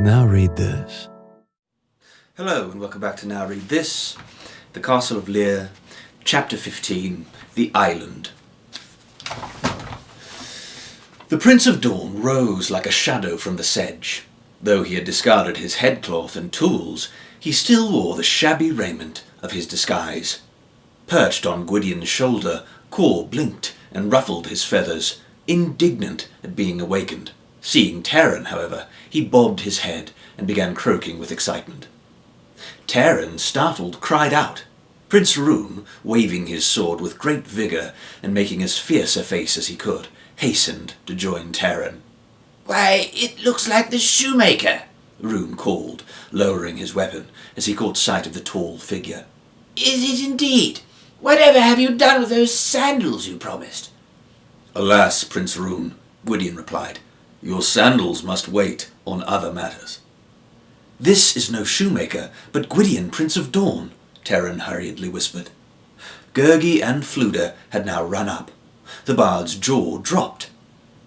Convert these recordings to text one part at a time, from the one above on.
Now read this. Hello and welcome back to Now Read This, the Castle of Llyr, Chapter 15, The Island. The Prince of Dawn rose like a shadow from the sedge. Though he had discarded his headcloth and tools, he still wore the shabby raiment of his disguise. Perched on Gwydion's shoulder, Cor blinked and ruffled his feathers, indignant at being awakened. Seeing Taran, however, he bobbed his head and began croaking with excitement. Taran, startled, cried out. Prince Rune, waving his sword with great vigour and making as fierce a face as he could, hastened to join Taran. "Why, it looks like the shoemaker," Rune called, lowering his weapon as he caught sight of the tall figure. "Is it indeed? Whatever have you done with those sandals you promised?" "Alas, Prince Rune," Gwydion replied, "your sandals must wait on other matters." "This is no shoemaker, but Gwydion, Prince of Dawn," Taran hurriedly whispered. Gurgi and Fflewddur had now run up. The bard's jaw dropped.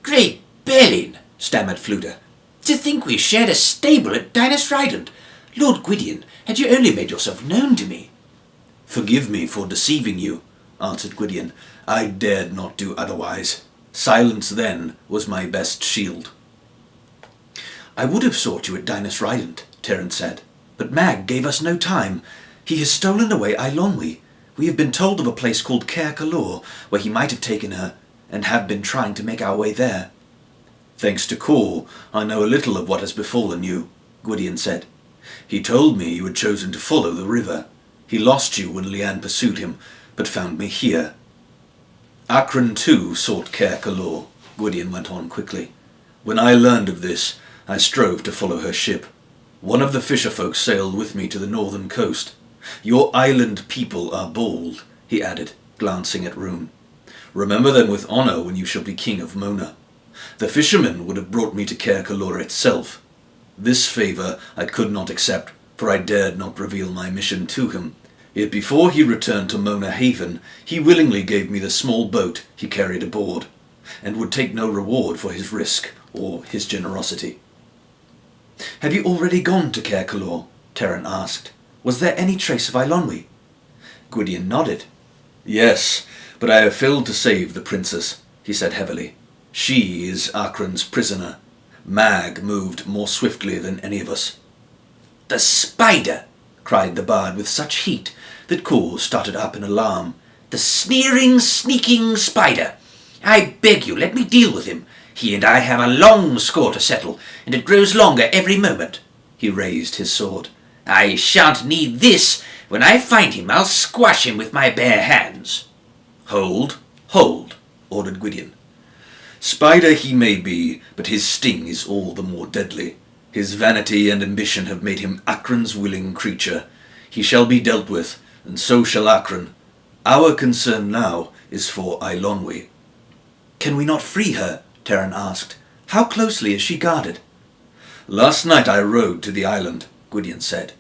"Great Belin," stammered Fflewddur. "To think we shared a stable at Dinas Rhydant. Lord Gwydion, had you only made yourself known to me." "Forgive me for deceiving you," answered Gwydion. "I dared not do otherwise. Silence then was my best shield." "I would have sought you at Dinas Rhydant," Taran said, "but Mag gave us no time. He has stolen away Eilonwy. We have been told of a place called Llyr, where he might have taken her, and have been trying to make our way there." "Thanks to Cor, I know a little of what has befallen you," Gwydion said. "He told me you had chosen to follow the river. He lost you when Lyanne pursued him, but found me here." "Acren too sought Llyr," Gwydion went on quickly. "When I learned of this, I strove to follow her ship. One of the fisherfolk sailed with me to the northern coast. Your island people are bold," he added, glancing at Rune. "Remember them with honour when you shall be king of Mona. The fishermen would have brought me to Llyr itself. This favour I could not accept, for I dared not reveal my mission to him. Yet before he returned to Mona Haven, he willingly gave me the small boat he carried aboard, and would take no reward for his risk or his generosity." "Have you already gone to Llyr?" Taran asked. "Was there any trace of Eilonwy?" Gwydion nodded. "Yes, but I have failed to save the princess," he said heavily. "She is Acren's prisoner. Mag moved more swiftly than any of us." "The spider!" cried the bard with such heat that Cor started up in alarm. "The sneering, sneaking spider! I beg you, let me deal with him. He and I have a long score to settle, and it grows longer every moment." He raised his sword. "I shan't need this. When I find him, I'll squash him with my bare hands." "Hold, hold," ordered Gwydion. "Spider he may be, but his sting is all the more deadly. His vanity and ambition have made him Acren's willing creature. He shall be dealt with, and so shall Acren. Our concern now is for Eilonwy." "Can we not free her?" Taran asked. "How closely is she guarded?" "Last night I rode to the island," Gwydion said.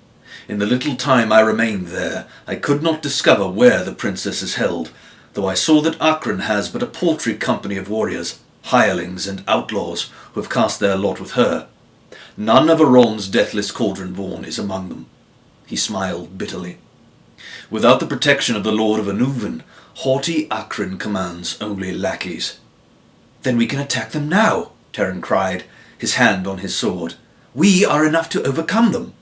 "In the little time I remained there, I could not discover where the princess is held, though I saw that Acren has but a paltry company of warriors, hirelings and outlaws who have cast their lot with her. None of Aron's deathless cauldron born is among them." He smiled bitterly. "Without the protection of the Lord of Anuvan, haughty Acren commands only lackeys." "Then we can attack them now," Taran cried, his hand on his sword. "We are enough to overcome them."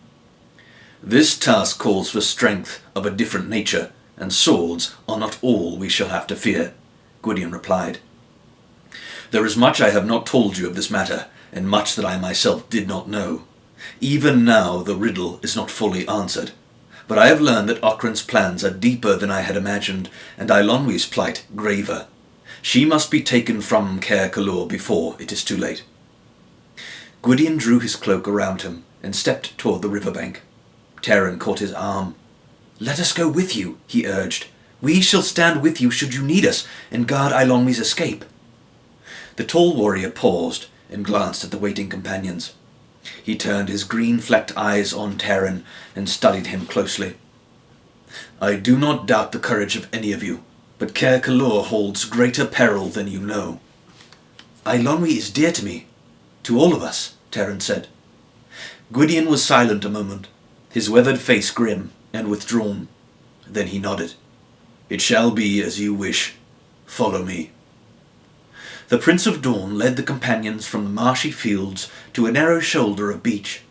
"This task calls for strength of a different nature, and swords are not all we shall have to fear," Gwydion replied. "There is much I have not told you of this matter, and much that I myself did not know. Even now the riddle is not fully answered, but I have learned that Acren's plans are deeper than I had imagined, and Eilonwy's plight graver. She must be taken from Llyr before it is too late." Gwydion drew his cloak around him and stepped toward the riverbank. Taran caught his arm. "Let us go with you," he urged. "We shall stand with you should you need us, and guard Eilonwy's escape." The tall warrior paused and glanced at the waiting companions. He turned his green-flecked eyes on Taran and studied him closely. "I do not doubt the courage of any of you, But Cair Calor holds greater peril than you know." "Eilonwy is dear to me, to all of us," Terran said. Gwydion was silent a moment, his weathered face grim and withdrawn. Then he nodded. "It shall be as you wish. Follow me." The Prince of Dawn led the companions from the marshy fields to a narrow shoulder of beach.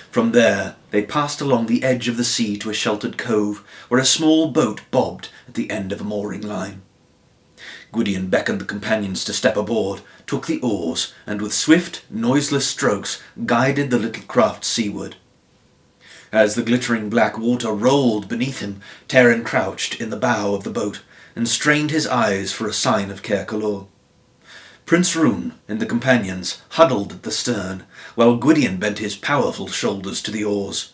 From there they passed along the edge of the sea to a sheltered cove where a small boat bobbed at the end of a mooring line. Gwydion beckoned the companions to step aboard, took the oars, and with swift, noiseless strokes guided the little craft seaward. As the glittering black water rolled beneath him, Terran crouched in the bow of the boat and strained his eyes for a sign of Cair Calor. Prince Rune and the companions huddled at the stern, while Gwydion bent his powerful shoulders to the oars.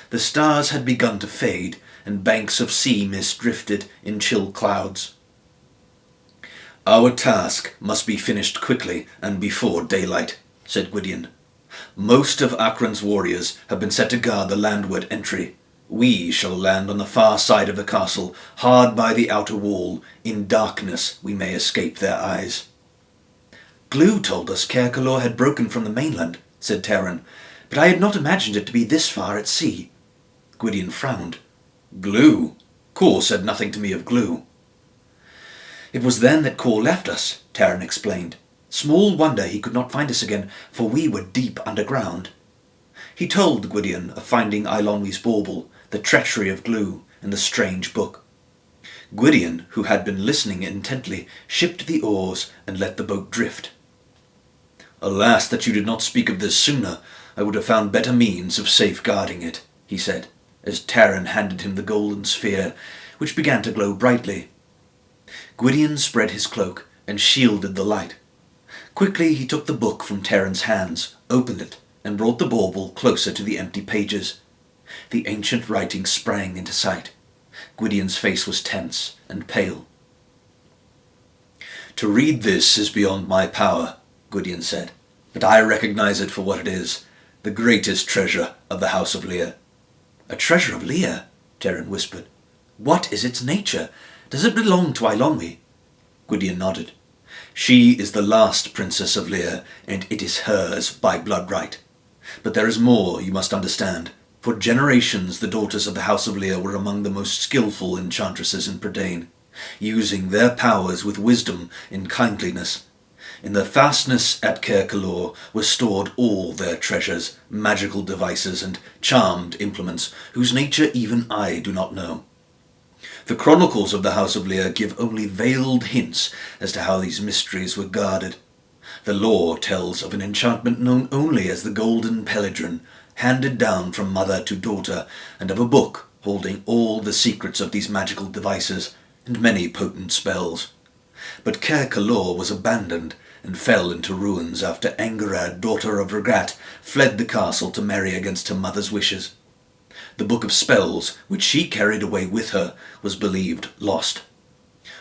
The stars had begun to fade, and banks of sea mist drifted in chill clouds. "Our task must be finished quickly and before daylight," said Gwydion. "Most of Akron's warriors have been set to guard the landward entry. We shall land on the far side of the castle, hard by the outer wall. In darkness we may escape their eyes." "Glue told us Cair Calor had broken from the mainland," said Terran, "but I had not imagined it to be this far at sea." Gwydion frowned. "Glue? Cor said nothing to me of Glue." "It was then that Cor left us," Terran explained. "Small wonder he could not find us again, for we were deep underground." He told Gwydion of finding Eilonwy's bauble, the treachery of Glue, and the strange book. Gwydion, who had been listening intently, shipped the oars and let the boat drift. "Alas that you did not speak of this sooner. I would have found better means of safeguarding it," he said, as Terran handed him the golden sphere, which began to glow brightly. Gwydion spread his cloak and shielded the light. Quickly he took the book from Terran's hands, opened it, and brought the bauble closer to the empty pages. The ancient writing sprang into sight. Gwydion's face was tense and pale. "To read this is beyond my power," Gwydion said, "but I recognize it for what it is, the greatest treasure of the House of Llyr." "A treasure of Llyr?" Terran whispered. "What is its nature? Does it belong to Eilonwy?" Gwydion nodded. "She is the last princess of Llyr, and it is hers by blood right. But there is more you must understand. For generations the daughters of the House of Llyr were among the most skillful enchantresses in Prydain, using their powers with wisdom and kindliness. In the fastness at Cair Calor were stored all their treasures, magical devices, and charmed implements, whose nature even I do not know. The Chronicles of the House of Llyr give only veiled hints as to how these mysteries were guarded. The lore tells of an enchantment known only as the Golden Peladron, handed down from mother to daughter, and of a book holding all the secrets of these magical devices and many potent spells. But Cair Calor was abandoned and fell into ruins after Engerad, daughter of Regrat, fled the castle to marry against her mother's wishes. The book of spells, which she carried away with her, was believed lost.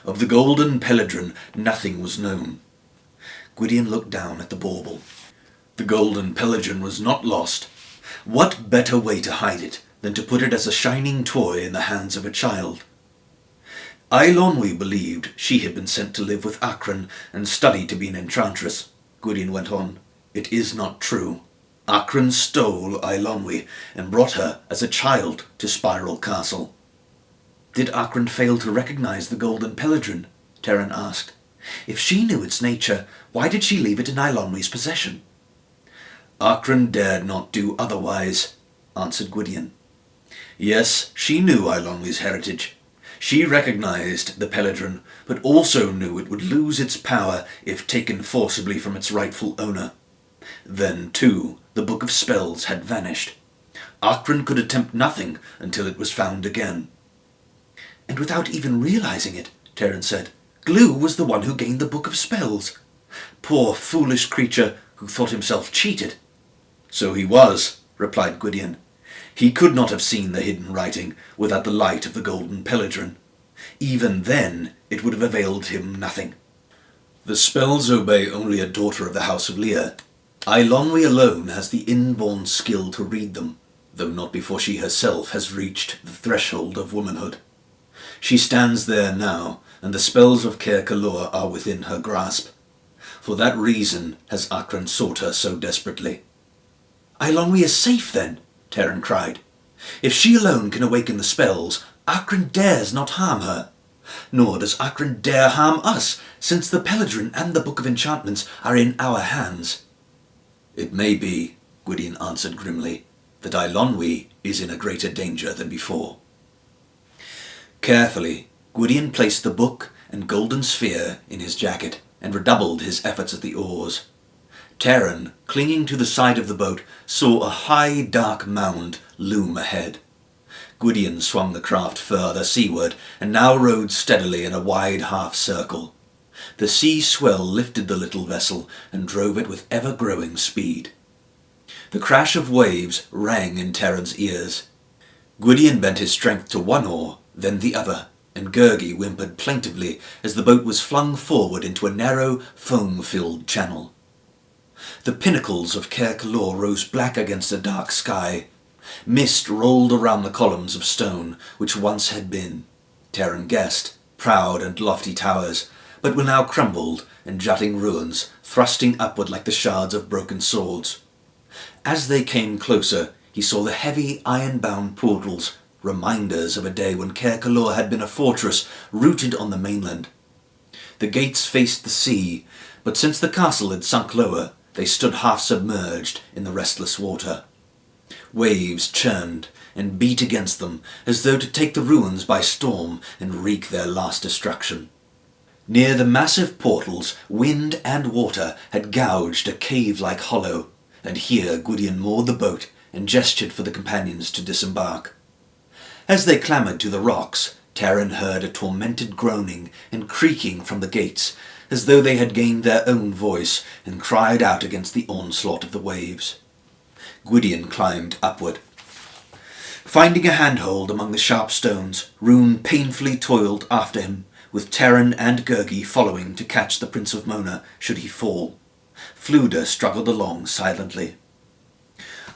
Of the Golden Peladron nothing was known. Gwydion looked down at the bauble. The Golden Peladron was not lost. What better way to hide it than to put it as a shining toy in the hands of a child? Eilonwy believed she had been sent to live with Akron and study to be an enchantress. Gwydion went on. It is not true. Akron stole Eilonwy and brought her as a child to Spiral Castle. Did Akron fail to recognize the Golden Peladron? Terran asked. If she knew its nature, why did she leave it in Eilonwy's possession? Akron dared not do otherwise, answered Gwydion. Yes, she knew Eilonwy's heritage. She recognized the Peladron, but also knew it would lose its power if taken forcibly from its rightful owner. Then, too, the Book of Spells had vanished. Akron could attempt nothing until it was found again. And without even realizing it, Terran said, Glue was the one who gained the Book of Spells. Poor foolish creature who thought himself cheated. So he was, replied Gwydion. He could not have seen the hidden writing without the light of the Golden Peladron. Even then it would have availed him nothing. The spells obey only a daughter of the House of Llyr. Eilonwy alone has the inborn skill to read them, though not before she herself has reached the threshold of womanhood. She stands there now, and the spells of Cair Calor are within her grasp. For that reason has Acren sought her so desperately." "Eilonwy is safe, then," Terran cried. "If she alone can awaken the spells, Acren dares not harm her. Nor does Acren dare harm us, since the Peladrin and the Book of Enchantments are in our hands." "It may be," Gwydion answered grimly, "that Eilonwy is in a greater danger than before." Carefully, Gwydion placed the book and golden sphere in his jacket and redoubled his efforts at the oars. Terran, clinging to the side of the boat, saw a high, dark mound loom ahead. Gwydion swung the craft further seaward and now rowed steadily in a wide half-circle. The sea swell lifted the little vessel and drove it with ever-growing speed. The crash of waves rang in Terran's ears. Gwydion bent his strength to one oar, then the other, and Gurgi whimpered plaintively as the boat was flung forward into a narrow, foam-filled channel. The pinnacles of Cair Calor rose black against a dark sky. Mist rolled around the columns of stone which once had been, Terran guessed, proud and lofty towers, but were now crumbled and jutting ruins, thrusting upward like the shards of broken swords. As they came closer, he saw the heavy, iron-bound portals, reminders of a day when Cair Calor had been a fortress rooted on the mainland. The gates faced the sea, but since the castle had sunk lower, they stood half-submerged in the restless water. Waves churned and beat against them as though to take the ruins by storm and wreak their last destruction. Near the massive portals, wind and water had gouged a cave-like hollow, and here Gwydion moored the boat and gestured for the companions to disembark. As they clambered to the rocks, Terran heard a tormented groaning and creaking from the gates, as though they had gained their own voice and cried out against the onslaught of the waves. Gwydion climbed upward. Finding a handhold among the sharp stones, Rune painfully toiled after him, with Terran and Gurgi following to catch the Prince of Mona should he fall. Fluda struggled along silently.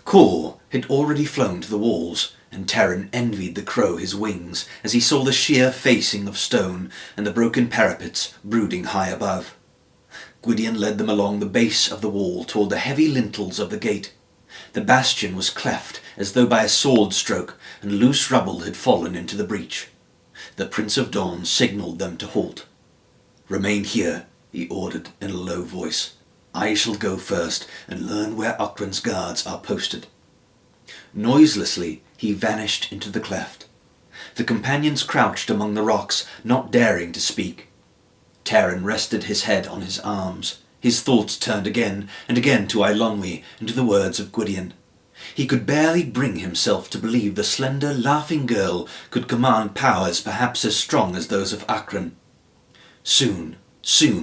Kor had already flown to the walls, and Terran envied the crow his wings as he saw the sheer facing of stone and the broken parapets brooding high above. Gwydion led them along the base of the wall toward the heavy lintels of the gate. The bastion was cleft as though by a sword stroke, and loose rubble had fallen into the breach. The Prince of Dawn signalled them to halt. "Remain here," he ordered in a low voice. "I shall go first and learn where Acren's guards are posted." Noiselessly he vanished into the cleft. The companions crouched among the rocks, not daring to speak. Terran rested his head on his arms. His thoughts turned again and again to Eilonwy and to the words of Gwydion. He could barely bring himself to believe the slender, laughing girl could command powers perhaps as strong as those of Acren. Soon,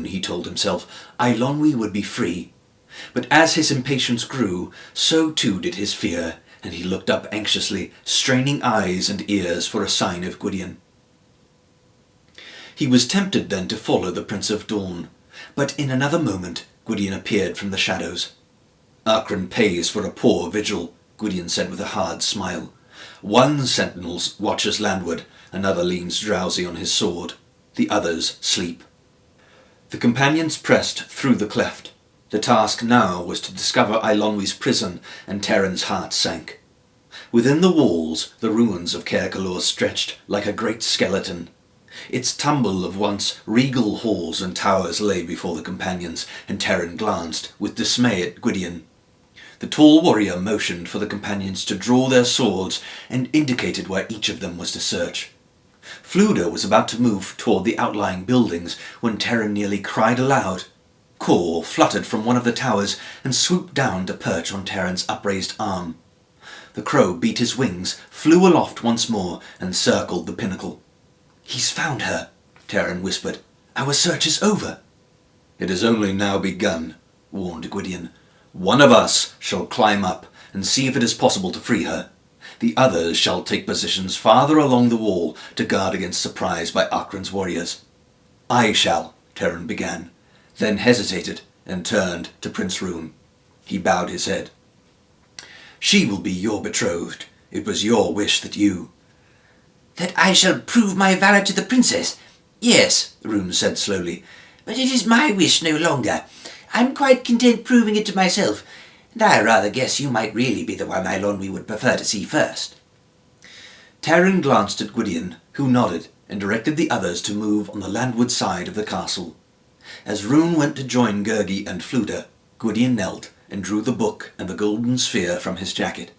he told himself, Eilonwy would be free. But as his impatience grew, so too did his fear, and he looked up anxiously, straining eyes and ears for a sign of Gwydion. He was tempted then to follow the Prince of Dawn, but in another moment Gwydion appeared from the shadows. "Acren pays for a poor vigil," Gwydion said with a hard smile. "One sentinel watches landward, another leans drowsy on his sword. The others sleep." The companions pressed through the cleft. The task now was to discover Eilonwy's prison, and Terran's heart sank. Within the walls, the ruins of Cair Calor stretched like a great skeleton. Its tumble of once regal halls and towers lay before the companions, and Terran glanced with dismay at Gwydion. The tall warrior motioned for the companions to draw their swords and indicated where each of them was to search. Fluda was about to move toward the outlying buildings when Terran nearly cried aloud. Kor fluttered from one of the towers and swooped down to perch on Terran's upraised arm. The crow beat his wings, flew aloft once more, and circled the pinnacle. "He's found her," Terran whispered. "Our search is over." "It has only now begun," warned Gwydion. "One of us shall climb up and see if it is possible to free her. The others shall take positions farther along the wall to guard against surprise by Acren's warriors." "I shall," Terran began, then hesitated and turned to Prince Rune. He bowed his head. "She will be your betrothed. It was your wish that you—" "That I shall prove my valor to the princess. Yes, Roon said slowly, but it is my wish no longer. I'm quite content proving it to myself, and I rather guess you might really be the one Eilonwy would prefer to see first. Taran glanced at Gwydion, who nodded and directed the others to move on the landward side of the castle. As Roon went to join Gurgi and Fluda, Gwydion knelt and drew the book and the golden sphere from his jacket.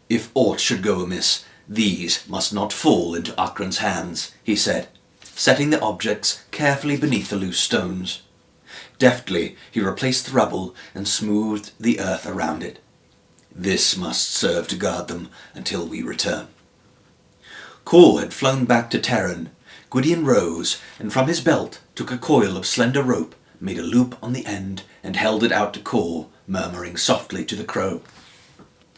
"If aught should go amiss, these must not fall into Akron's hands," he said, setting the objects carefully beneath the loose stones. Deftly he replaced the rubble and smoothed the earth around it. "This must serve to guard them until we return." Cor had flown back to Taran. Gwydion rose, and from his belt took a coil of slender rope, made a loop on the end, and held it out to Cor, murmuring softly to the crow.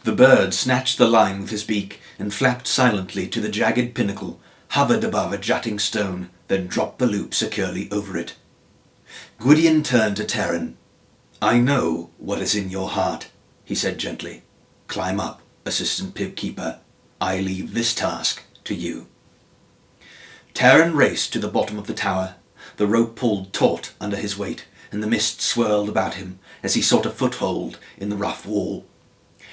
The bird snatched the line with his beak and flapped silently to the jagged pinnacle, hovered above a jutting stone, then dropped the loop securely over it. Gwydion turned to Taran. "I know what is in your heart," he said gently. "Climb up, Assistant Pibkeeper. I leave this task to you." Taran raced to the bottom of the tower. The rope pulled taut under his weight, and the mist swirled about him as he sought a foothold in the rough wall.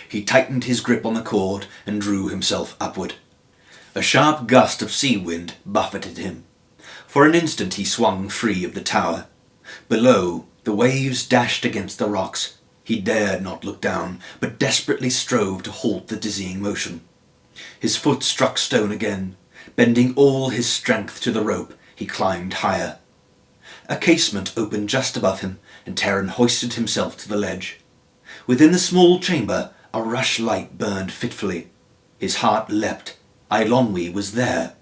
He tightened his grip on the cord and drew himself upward. A sharp gust of sea wind buffeted him. For an instant he swung free of the tower. Below, the waves dashed against the rocks. He dared not look down, but desperately strove to halt the dizzying motion. His foot struck stone again. Bending all his strength to the rope, he climbed higher. A casement opened just above him, and Taran hoisted himself to the ledge. Within the small chamber, a rush light burned fitfully. His heart leapt. Eilonwy was there.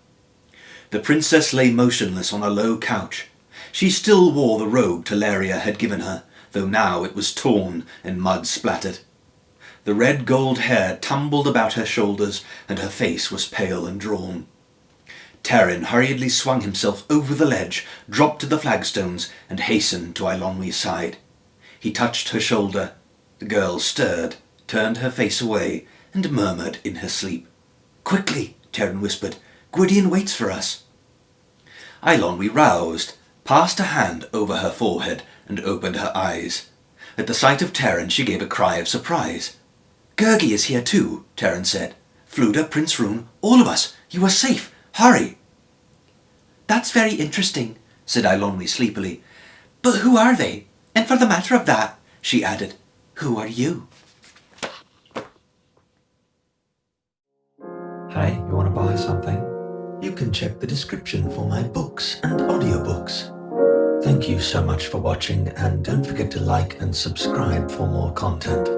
The princess lay motionless on a low couch. She still wore the robe Teleria had given her, though now it was torn and mud splattered. The red gold hair tumbled about her shoulders, and her face was pale and drawn. Taran hurriedly swung himself over the ledge, dropped to the flagstones, and hastened to Eilonwy's side. He touched her shoulder. The girl stirred, turned her face away, and murmured in her sleep. "Quickly," Taran whispered. "Gwydion waits for us." Eilonwy roused, passed a hand over her forehead, and opened her eyes. At the sight of Taran she gave a cry of surprise. "Gurgi is here too," Taran said. "Fluda, Prince Roon, all of us. You are safe. Hurry." "That's very interesting," said Eilonwy sleepily. "But who are they? And for the matter of that," she added, "who are you?" Hey, you want to buy something? You can check the description for my books and audiobooks. Thank you so much for watching, and don't forget to like and subscribe for more content.